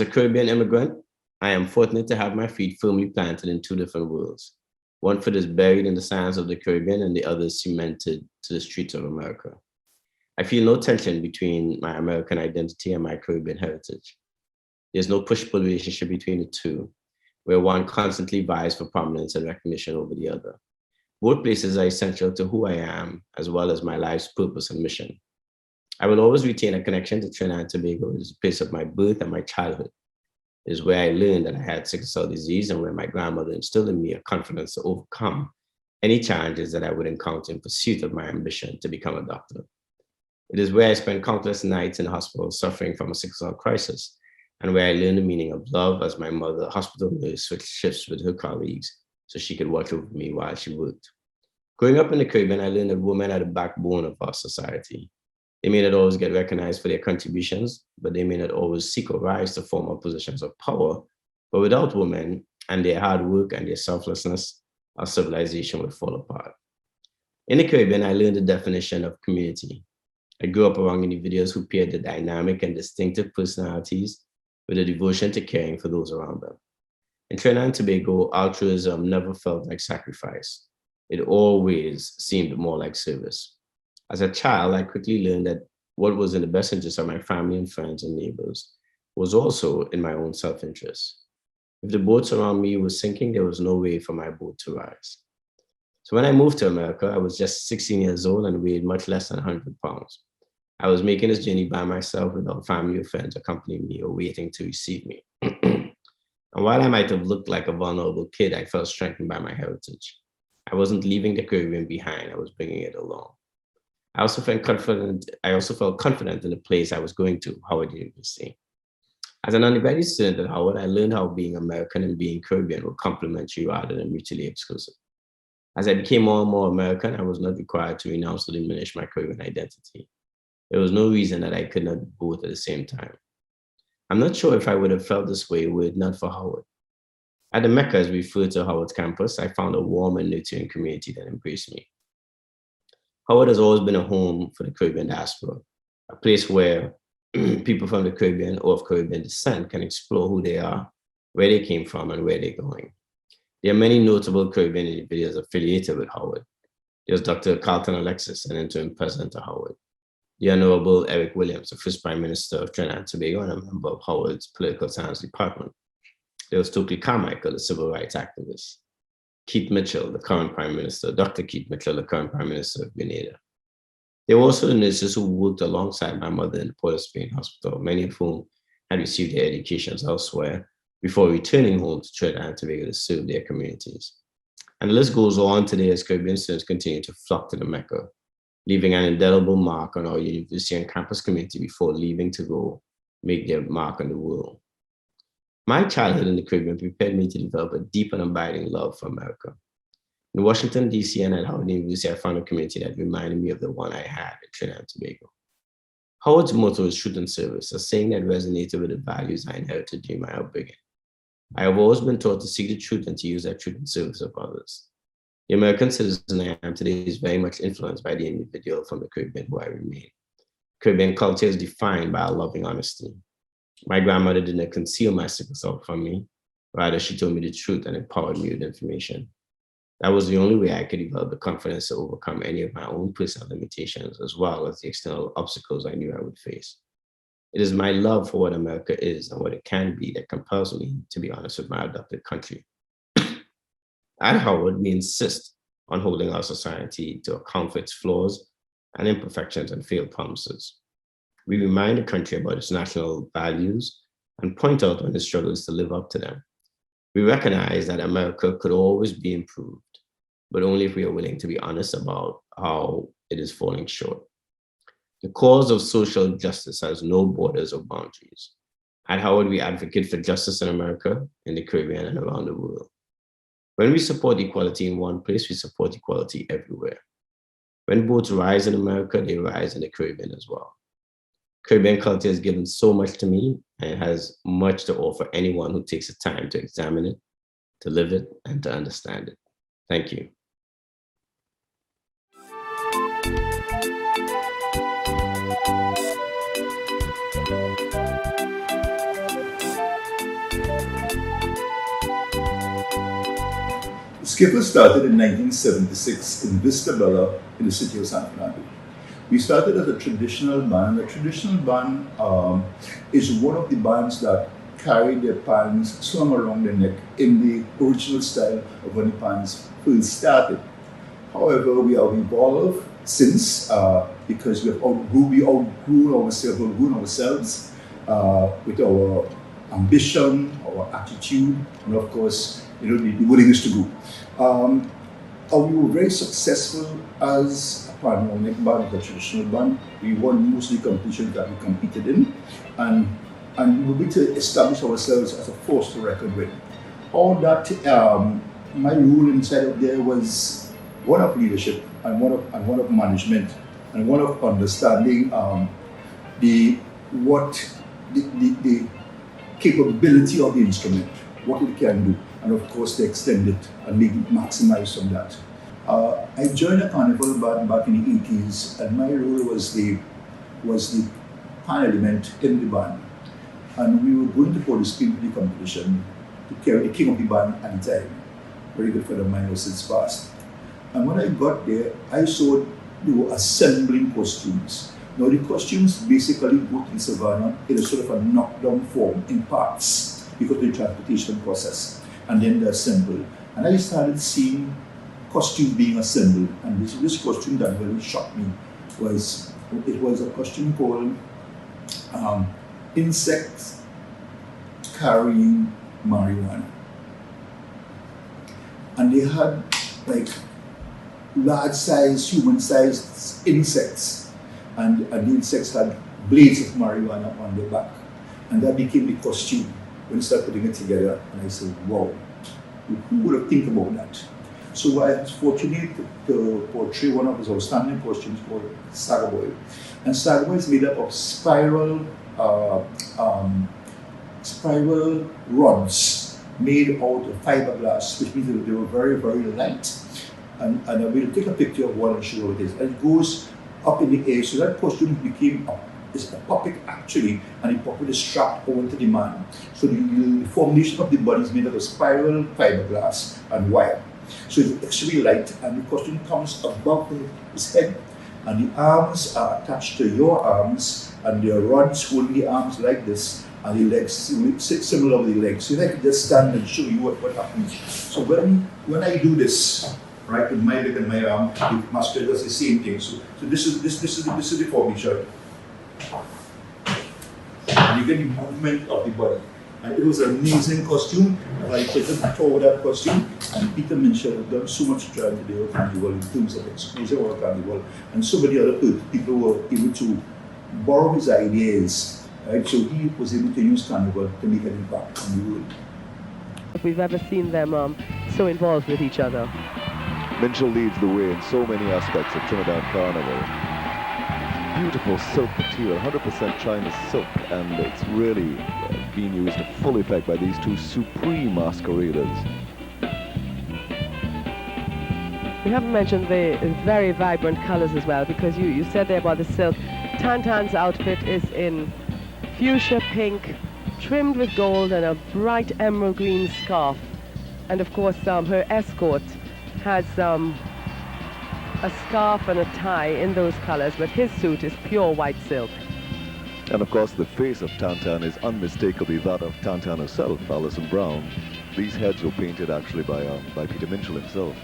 As a Caribbean immigrant, I am fortunate to have my feet firmly planted in two different worlds. One foot is buried in the sands of the Caribbean and the other is cemented to the streets of America. I feel no tension between my American identity and my Caribbean heritage. There's no push-pull relationship between the two, where one constantly vies for prominence and recognition over the other. Both places are essential to who I am, as well as my life's purpose and mission. I will always retain a connection to Trinidad and Tobago. It is the place of my birth and my childhood. It is where I learned that I had sickle cell disease and where my grandmother instilled in me a confidence to overcome any challenges that I would encounter in pursuit of my ambition to become a doctor. It is where I spent countless nights in the hospital suffering from a sickle cell crisis, and where I learned the meaning of love as my mother, hospital nurse, switched shifts with her colleagues so she could watch over me while she worked. Growing up in the Caribbean, I learned that women are the backbone of our society. They may not always get recognized for their contributions, but they may not always seek or rise to formal positions of power. But without women and their hard work and their selflessness, our civilization would fall apart. In the Caribbean, I learned the definition of community. I grew up around individuals who paired the dynamic and distinctive personalities with a devotion to caring for those around them. In Trinidad and Tobago, altruism never felt like sacrifice. It always seemed more like service. As a child, I quickly learned that what was in the best interest of my family and friends and neighbors was also in my own self-interest. If the boats around me were sinking, there was no way for my boat to rise. So when I moved to America, I was just 16 years old and weighed much less than 100 pounds. I was making this journey by myself without family or friends accompanying me or waiting to receive me. And while I might have looked like a vulnerable kid, I felt strengthened by my heritage. I wasn't leaving the Caribbean behind, I was bringing it along. I also felt confident in the place I was going to, Howard University. As an undergraduate student at Howard, I learned how being American and being Caribbean were complementary rather than mutually exclusive. As I became more and more American, I was not required to renounce or diminish my Caribbean identity. There was no reason that I could not be both at the same time. I'm not sure if I would have felt this way were it not for Howard. At the Mecca, as we refer to Howard's campus, I found a warm and nurturing community that embraced me. Howard has always been a home for the Caribbean diaspora, a place where people from the Caribbean or of Caribbean descent can explore who they are, where they came from, and where they're going. There are many notable Caribbean individuals affiliated with Howard. There's Dr. Carlton Alexis, an interim president of Howard. The Honorable Eric Williams, the first Prime Minister of Trinidad and Tobago and a member of Howard's Political Science Department. There was Stokely Carmichael, the civil rights activist. Keith Mitchell, the current Prime Minister, Dr. Keith Mitchell, the current Prime Minister of Grenada. There were also the nurses who worked alongside my mother in the Port of Spain Hospital, many of whom had received their educations elsewhere before returning home to Trinidad and Tobago to serve their communities. And the list goes on today as Caribbean students continue to flock to the Mecca, leaving an indelible mark on our university and campus community before leaving to go make their mark on the world. My childhood in the Caribbean prepared me to develop a deep and abiding love for America. In Washington, D.C. and at Howard University, I found a community that reminded me of the one I had at Trinidad and Tobago. Howard's motto is truth and service, a saying that resonated with the values I inherited during my upbringing. I have always been taught to seek the truth and to use that truth in service of others. The American citizen I am today is very much influenced by the individual from the Caribbean who I remain. Caribbean culture is defined by our loving honesty. My grandmother did not conceal my sickle cell from me. Rather, she told me the truth and empowered me with information. That was the only way I could develop the confidence to overcome any of my own personal limitations, as well as the external obstacles I knew I would face. It is my love for what America is and what it can be that compels me to be honest with my adopted country. At Howard, we insist on holding our society to account for its flaws and imperfections and failed promises. We remind the country about its national values and point out when it struggles to live up to them. We recognize that America could always be improved, but only if we are willing to be honest about how it is falling short. The cause of social justice has no borders or boundaries. At Howard, we advocate for justice in America, in the Caribbean, and around the world. When we support equality in one place, we support equality everywhere. When boats rise in America, they rise in the Caribbean as well. Caribbean culture has given so much to me and it has much to offer anyone who takes the time to examine it, to live it, and to understand it. Thank you. Skiffles started in 1976 in Vista Bella in the city of San Fernando. We started as a traditional band. A traditional band is one of the bands that carry their pants slung around their neck in the original style of when the bands first started. However, we have evolved since because we outgrown ourselves with our ambition, our attitude, and of course, the willingness to go. We were very successful as a pan-American band, a traditional band. We won most of the competitions that we competed in, and we were able to establish ourselves as a force to reckon with. All that, my role inside of there was one of leadership and one of management and one of understanding the capability of the instrument, what it can do, and of course to extend it and make it maximize from that. I joined a carnival band back in the 80s, and my role was the pan element in the band. And we were going to participate in the competition to carry the king of the band at the time. Very good friend of mine was since passed. And when I got there, I saw they were assembling costumes. Now the costumes basically go to the savannah in a sort of a knockdown form in parts because of the transportation process, and then they're assembled. And I started seeing costumes being assembled, and this costume that really shocked me was a costume called insects carrying marijuana. And they had like large-sized, human-sized insects, and the insects had blades of marijuana on their back. And that became the costume when we started putting it together. And I said, wow, who would have think about that? So I was fortunate to portray one of his outstanding costumes called Sagaboy. And Sagaboy is made up of spiral rods made out of fiberglass, which means that they were very, very light. And I will take a picture of one and show you what it is. And it goes up in the air, so that costume became it's a puppet actually, and the puppet is strapped onto the man. So the formation of the body is made out of spiral fiberglass and wire. So it's extremely light, and the costume comes above his head, and the arms are attached to your arms, and there are rods holding the arms like this, and the legs similar with the legs. So I can just stand and show you what happens. So when I do this, right, with my leg and my arm, the master does the same thing. So this is the formation. And you get the movement of the body. And it was an amazing costume. I presented forward that costume, and Peter Minshall had done so much to try to do a carnival in terms of exposure of a carnival, and so many other people were able to borrow his ideas. Right? So he was able to use carnival to make an impact on the world. If we've ever seen them so involved with each other. Minshall leads the way in so many aspects of Trinidad Carnival. Beautiful silk material, 100% China silk, and it's really being used to full effect by these two supreme masqueraders. We haven't mentioned the very vibrant colors as well, because you said there about the silk. Tantan's outfit is in fuchsia pink, trimmed with gold, and a bright emerald green scarf. And of course, her escort has a scarf and a tie in those colors, but his suit is pure white silk. And of course, the face of Tantan is unmistakably that of Tantan herself, Alison Brown. These heads were painted actually by Peter Minshall himself.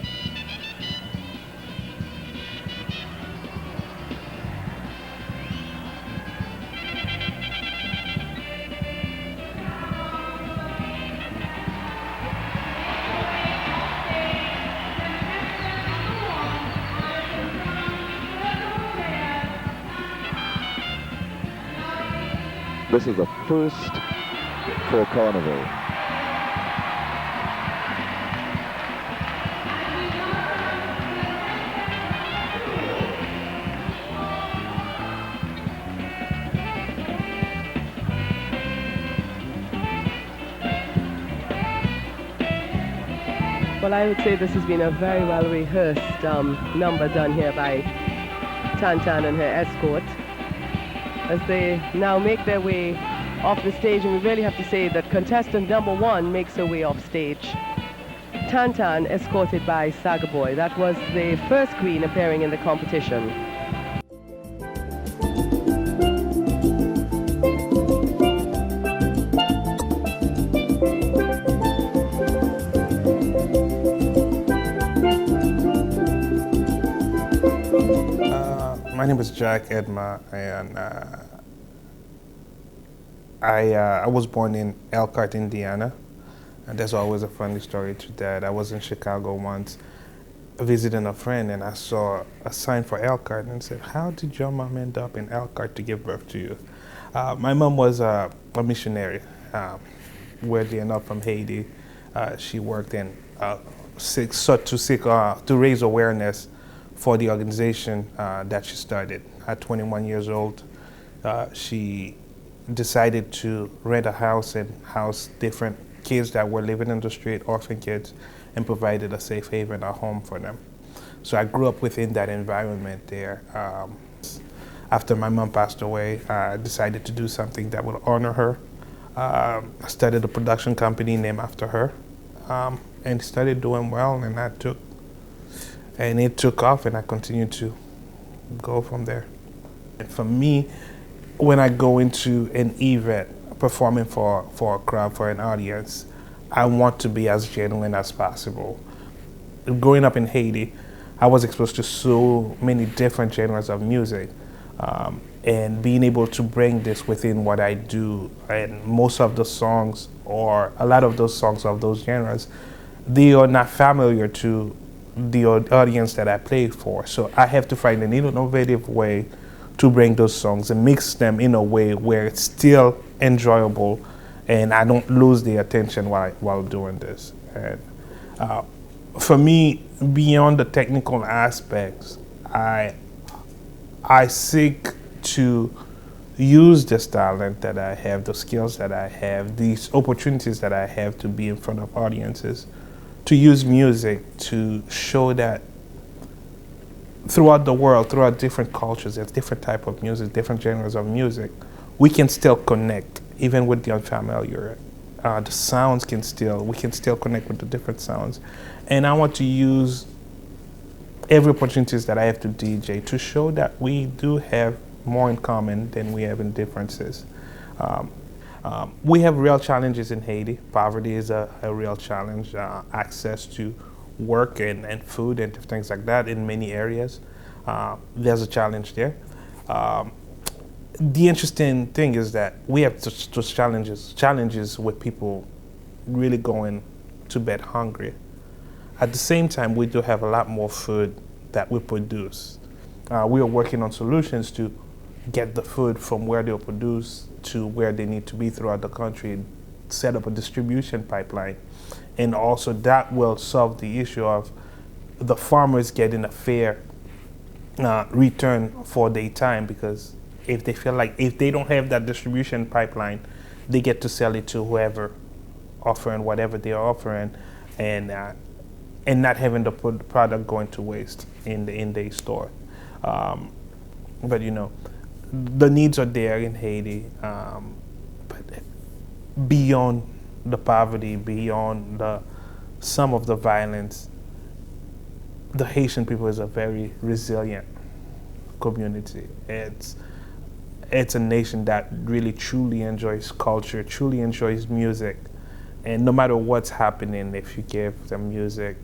This is the first for Carnival. Well, I would say this has been a very well rehearsed number done here by Tantan and her escort, as they now make their way off the stage. And we really have to say that contestant number one makes her way off stage. Tantan escorted by Saga Boy. That was the first queen appearing in the competition. My name is Jack Edma, and I was born in Elkhart, Indiana, and there's always a funny story to that. I was in Chicago once visiting a friend, and I saw a sign for Elkhart and said, "How did your mom end up in Elkhart to give birth to you?" My mom was a missionary, weirdly enough from Haiti. She worked in to raise awareness for the organization that she started. At 21 years old, she decided to rent a house and house different kids that were living in the street, orphan kids, and provided a safe haven, a home for them. So I grew up within that environment there. After my mom passed away, I decided to do something that would honor her. I started a production company named after her, and started doing well, and it took off, and I continued to go from there. And for me, when I go into an event, performing for a crowd, for an audience, I want to be as genuine as possible. Growing up in Haiti, I was exposed to so many different genres of music, and being able to bring this within what I do, and most of the songs, or a lot of those songs of those genres, they are not familiar to the audience that I play for. So I have to find an innovative way to bring those songs and mix them in a way where it's still enjoyable and I don't lose the attention while doing this. And for me, beyond the technical aspects, I seek to use this talent that I have, the skills that I have, these opportunities that I have to be in front of audiences, to use music to show that throughout the world, throughout different cultures, there's different type of music, different genres of music, we can still connect, even with the unfamiliar. The sounds we can still connect with the different sounds. And I want to use every opportunities that I have to DJ to show that we do have more in common than we have in differences. We have real challenges in Haiti. Poverty is a real challenge. Access to work and food and things like that in many areas. There's a challenge there. The interesting thing is that we have those challenges with people really going to bed hungry. At the same time, we do have a lot more food that we produce. We are working on solutions to get the food from where they're produced to where they need to be throughout the country, set up a distribution pipeline. And also that will solve the issue of the farmers getting a fair return for their time, because if they feel like if they don't have that distribution pipeline, they get to sell it to whoever offering whatever they're offering, and not having the product going to waste in the store. But you know, the needs are there in Haiti, but beyond the poverty, beyond some of the violence, the Haitian people is a very resilient community. It's a nation that really truly enjoys culture, truly enjoys music, and no matter what's happening, if you give them music,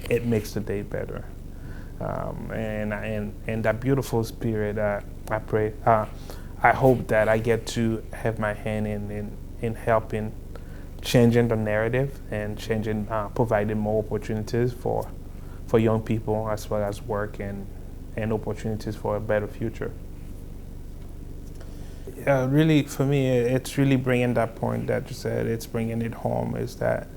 it makes the day better. And that beautiful spirit, I pray, I hope that I get to have my hand in helping changing the narrative and providing more opportunities for young people, as well as work and opportunities for a better future. Really, for me, it's really bringing that point that you said, it's bringing it home, is that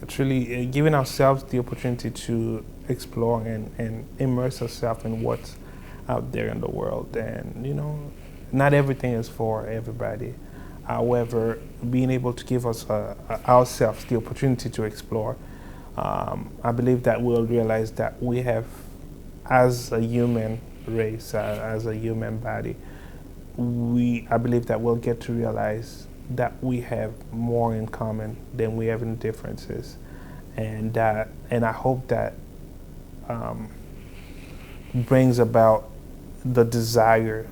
it's really giving ourselves the opportunity to explore and immerse ourselves in what's out there in the world. And, you know, not everything is for everybody. However, being able to give us ourselves the opportunity to explore, I believe that we'll realize that we have, as a human race, as a human body, I believe that we'll get to realize that we have more in common than we have in differences, and I hope that brings about the desire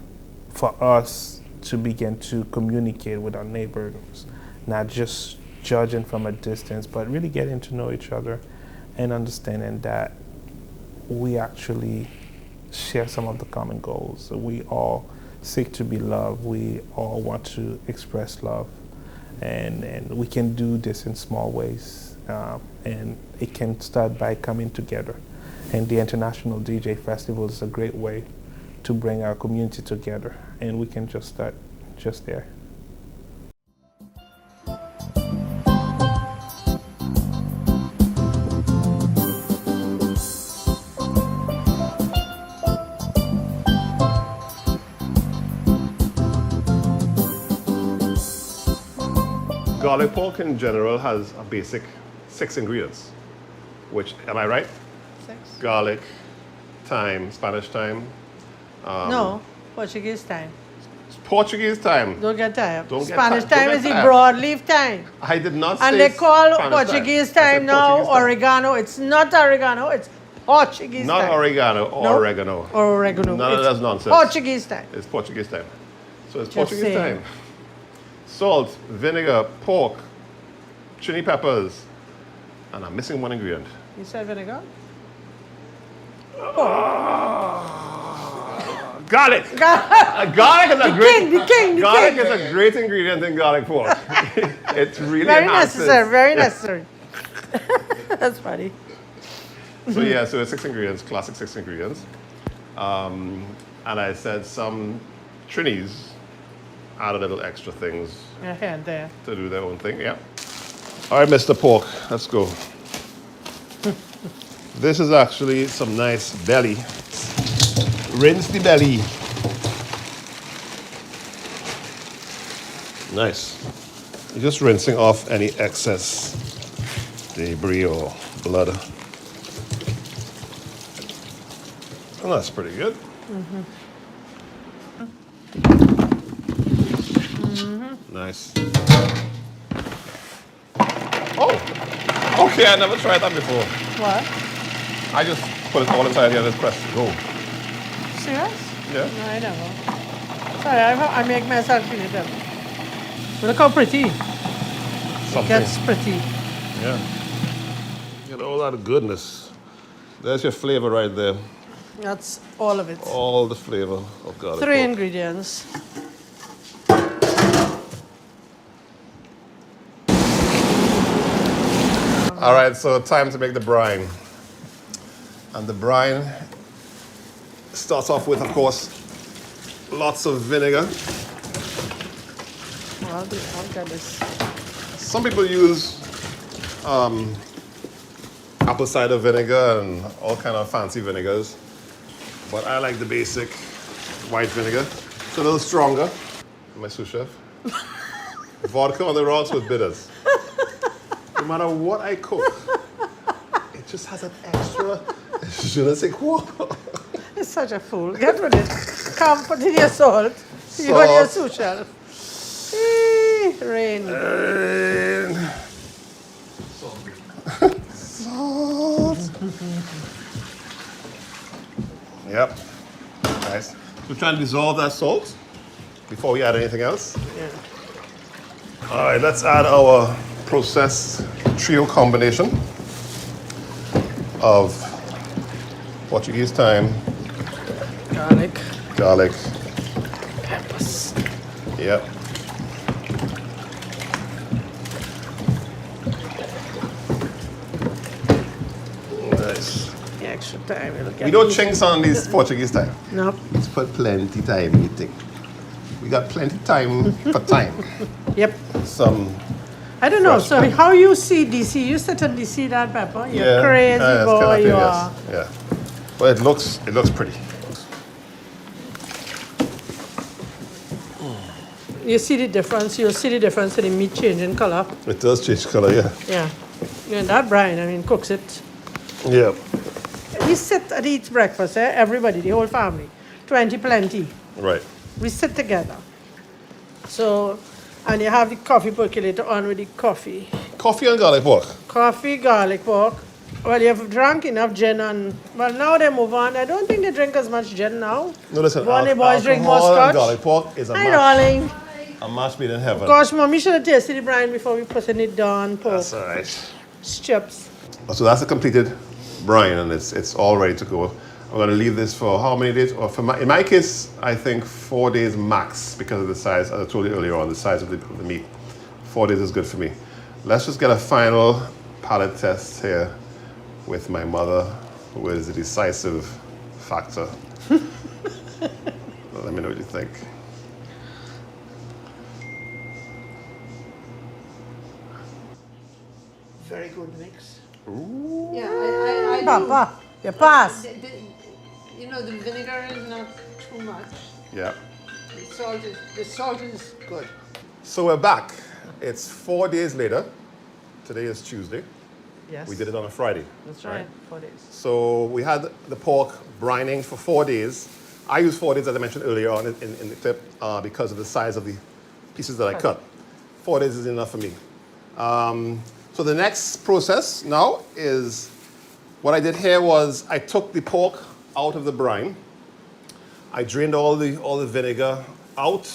for us to begin to communicate with our neighbors, not just judging from a distance, but really getting to know each other and understanding that we actually share some of the common goals. So we all seek to be loved. We all want to express love, and we can do this in small ways. And it can start by coming together. And the International DJ Festival is a great way to bring our community together, and we can just start just there. Garlic pork in general has a basic 6 ingredients, which, am I right? 6? Garlic, thyme, Spanish thyme. No, Portuguese thyme. Portuguese thyme. Don't get thyme. Don't get Spanish thyme. thyme Don't is get the thyme. broadleaf thyme. I did not say And they call Spanish Portuguese I said thyme now Portuguese thyme. oregano. It's not oregano, it's Portuguese Not thyme. oregano or No. oregano. Or oregano. None of It's that's nonsense. Portuguese thyme. It's Portuguese thyme. So it's Just Portuguese saying. thyme. Salt, vinegar, pork, chili peppers, and I'm missing one ingredient. You said vinegar? Garlic. Garlic is a The great. king, the king, the garlic king. is a great ingredient in garlic pork. It's really Very enhances. necessary, very necessary. That's funny. So yeah, so it's 6 ingredients, classic 6 ingredients. And I said some Trinis add a little extra things Yeah, here and there. to do their own thing. Yeah. All right, Mr. Pork, let's go. This is actually some nice belly. Rinse the belly. Nice. You're just rinsing off any excess debris or blood. Oh, that's pretty good. Nice. Oh, okay, I never tried that before. What? I just put it all inside here and just press go. Serious? Yeah. No, I never. Sorry, I make myself feel it. Look how pretty. Something. Gets pretty. Yeah. Get all that goodness. There's your flavor right there. That's all of it. All the flavor of garlic 3 pork. ingredients. All right, so time to make the brine. And the brine starts off with, of course, lots of vinegar. I'll get this. Some people use apple cider vinegar and all kind of fancy vinegars, but I like the basic white vinegar. It's a little stronger. My sous chef. Vodka on the rocks with bitters. No matter what I cook, it just has an extra je ne sais quoi. It's such a fool. Get with it. Come, put in your salt. You and your Salt. sous chef. Rain. Salt. Yep. Nice. We're trying to dissolve that salt before we add anything else. Yeah. All right, let's add our processed trio combination of Portuguese thyme, Garlic. garlic. Peppers. Yep. Nice. The extra time. It'll get We don't easy. chinks on these Portuguese thyme. Nope. Let's put plenty time in it. We got plenty time for time. Yep. Some I don't know. Fresh So pepper. how you see DC? You certainly see that pepper. You're crazy it's boy. kinda You thin, are. yes. Yeah. But it looks pretty. You see the difference. You'll see the difference in the meat changing color. It does change color, yeah. Yeah. And that brine, I mean, cooks it. Yeah. We sit and eat breakfast, everybody, the whole family. 20 plenty. Right. We sit together. So And you have the coffee percolator on with the coffee. Coffee and garlic pork. Coffee, garlic pork. Well, you've drunk enough gin and... Well, now they move on. I don't think they drink as much gin now. No, listen, Bonnie boys drink more alcohol and scotch. garlic pork is a Hi, match. darling. A match made in heaven. Gosh, Mommy should have tasted the brine before we put in it down pork. That's all right. Chips. So that's a completed brine, and it's all ready to go. I'm going to leave this for how many days? Or in my case, I think 4 days max because of the size. As I told you earlier on, the size of the meat. 4 days is good for me. Let's just get a final palate test here with my mother, who is the decisive factor. Let me know what you think. Very good mix. Yeah, I do. Papa, you pass. You know, the vinegar is not too much. Yeah. The salt is good. So we're back. It's 4 days later. Today is Tuesday. Yes. We did it on a Friday. That's right. 4 days. So we had the pork brining for 4 days. I used 4 days, as I mentioned earlier on in the clip, because of the size of the pieces that I cut. 4 days is enough for me. So the next process now is, what I did here was I took the pork out of the brine. I drained all the vinegar out.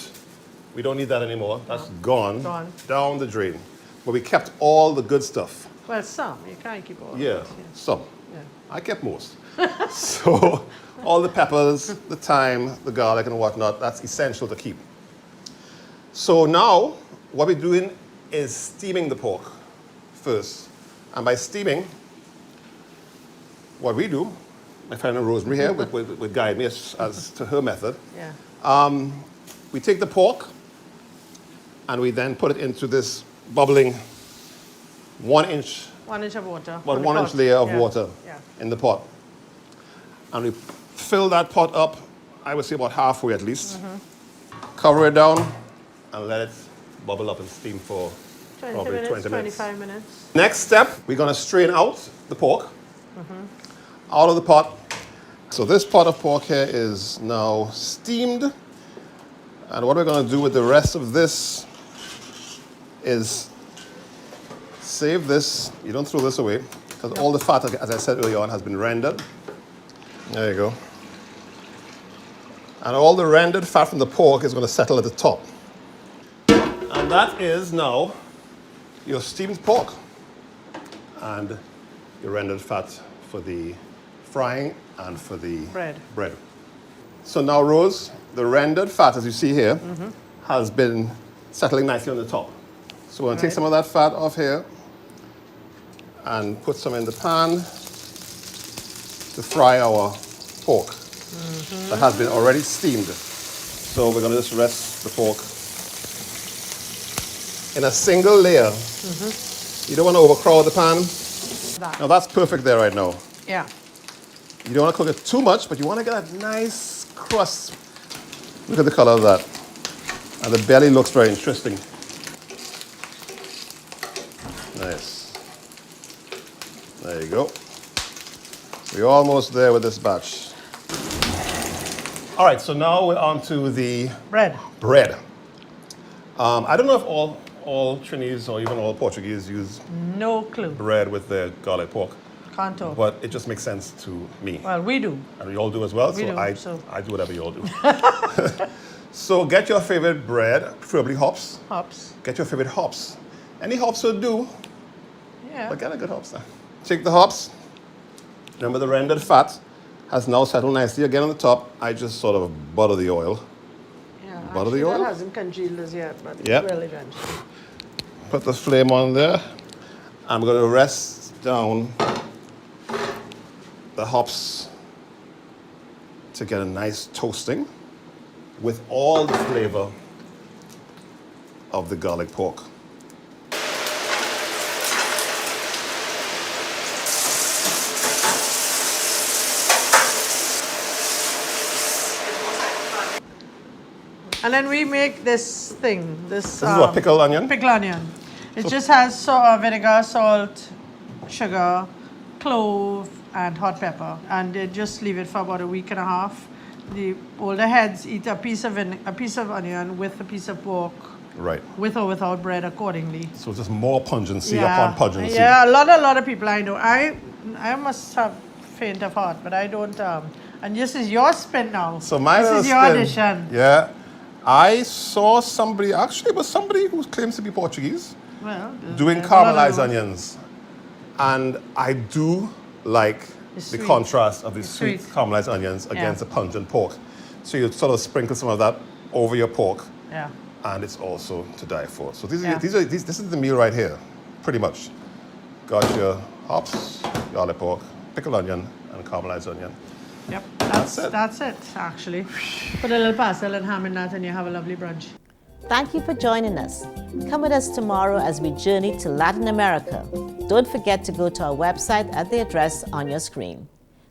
We don't need that anymore. That's gone. Gone. Down the drain. But we kept all the good stuff. Well, some. You can't keep all of Yeah, it. some. Yeah. I kept most. So all the peppers, the thyme, the garlic and whatnot, that's essential to keep. So now what we're doing is steaming the pork first. And by steaming, what we do, my friend Rosemary here would guide me as to her method. Yeah. We take the pork and we then put it into this bubbling 1 inch, 1 inch of water. about on the 1 inch pot. layer of Yeah. water Yeah. in the pot. And we fill that pot up, I would say about halfway at least. Cover it down and let it bubble up and steam for 20 probably minutes, 20 minutes. 25 minutes. Next step, we're going to strain out the pork out of the pot. So this pot of pork here is now steamed. And what we're going to do with the rest of this is save this. You don't throw this away because all the fat, as I said earlier on, has been rendered. There you go. And all the rendered fat from the pork is going to settle at the top. And that is now your steamed pork and your rendered fat for the frying and for the bread. So now, Rose, the rendered fat, as you see here, has been settling nicely on the top. So we're going to take some of that fat off here and put some in the pan to fry our pork that has been already steamed. So we're going to just rest the pork in a single layer. You don't want to overcrowd the pan. Now that's perfect there right now. Yeah. You don't want to cook it too much, but you want to get a nice crust. Look at the color of that. And the belly looks very interesting. Nice. There you go. We're almost there with this batch. All right, so now we're on to the Bread. bread. I don't know if all Trinidad or even all Portuguese use No clue. bread with their garlic pork, Can't talk. but it just makes sense to me. Well, we do. And you all do as well, We so, do, I so. I do whatever you all do. So get your favorite bread, preferably hops. Hops. Get your favorite hops. Any hops will do, Yeah. but get a good hops now. Take the hops. Remember the rendered fat has now settled nicely again on the top. I just sort of butter the oil. Yeah. Butter the actually, oil? That hasn't congealed as yet, but Yep. it will eventually. Put the flame on there. I'm going to rest down the hops to get a nice toasting with all the flavor of the garlic pork. And then we make this thing. This This is what, pickled onion? Pickled onion. It just has vinegar, salt, sugar, clove, and hot pepper. And they just leave it for about a week and a half. The older heads eat a piece of onion with a piece of pork Right. with or without bread accordingly. So just more pungency upon pungency. Yeah, a lot of people I know. I must have faint of heart, but I don't. And this is your spin now. So my this little is your spin, audition. Yeah. I saw somebody, actually it was somebody who claims to be Portuguese, Well, doing there's a lot of caramelized those. onions. And I do like It's the sweet. contrast of the It's sweet sweet. caramelized onions Yeah. against the pungent pork. So you sort of sprinkle some of that over your pork, Yeah. and it's also to die for. So this Yeah. is the meal right here, pretty much. Got your hops, your olive pork, pickled onion, and caramelized onion. Yep. it. That's it, actually. Put a little parsley and ham in that, and you have a lovely brunch. Thank you for joining us. Come with us tomorrow as we journey to Latin America. Don't forget to go to our website at the address on your screen.